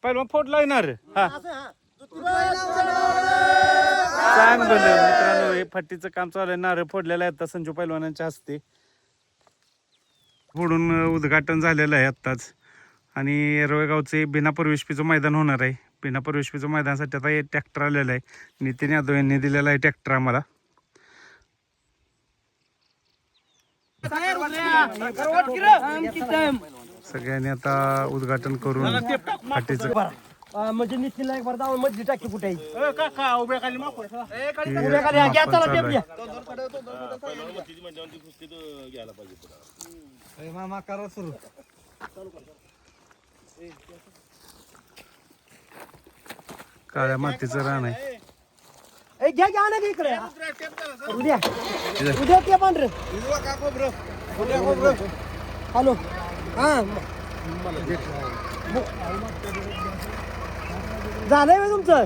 पहिलवान फोडला येणार हा सांग भले मित्रांनो हे फट्टीचं काम चालू आहे नारळ फोडलेलं आहे आता संजू पैलवानांच्या हस्ते फोडून उद्घाटन झालेलं आहे आत्ताच आणि येरवळगावचे बिना परवेशपीचं मैदान होणार आहे बिना परवेशपीचं मैदानासाठी आता हे ट्रॅक्टर आलेलं आहे नितीन यादव यांनी दिलेला आहे ट्रॅक्टर आम्हाला सगळ्यांनी आता उद्घाटन करून फाटीचं म्हणजे नितीनला एक बार मधली टाकी कुठे मामा करा सुरू काळ्या मातीचं रान आहे घ्या घ्या ना इकडे उद्या उद्या ते पांढरे हॅलो हा झालंय का तुमचं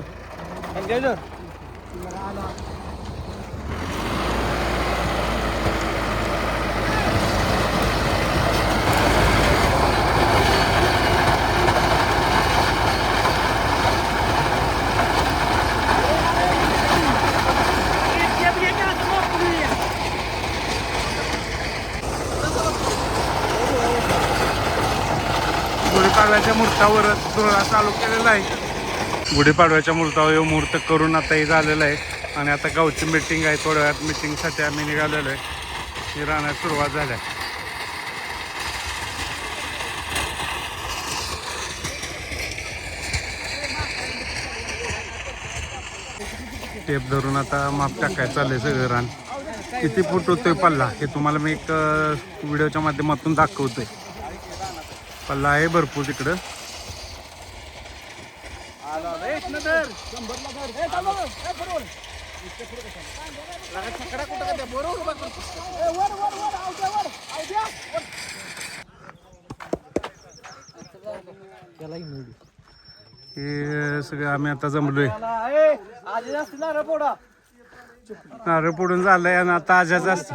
गुढीपाडव्याच्या मुहूर्तावर सोहळा चालू केलेला आहे गुढीपाडव्याच्या मुहूर्तावर मुहूर्त करून आता हे झालेलं आहे आणि आता गावची मीटिंग आहे थोड्या वेळात मीटिंगसाठी आम्ही निघालेलो आहे ही राहण्यास सुरुवात झाल्या टेप धरून आता माप टाकायचं चाललंय सगळं रान किती फूट होतोय पल्ला हे तुम्हाला मी एक व्हिडिओच्या माध्यमातून दाखवतोय पल्ला आहे भरपूर तिकडं हे सगळं आम्ही आता जमलोय नारळ फोडून झालंय आणि आता आजाच असत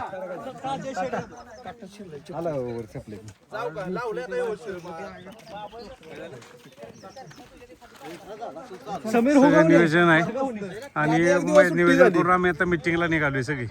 सगळं नियोजन आहे आणि नियोजन करून आम्ही आता मिटिंगला निघालोय सगळी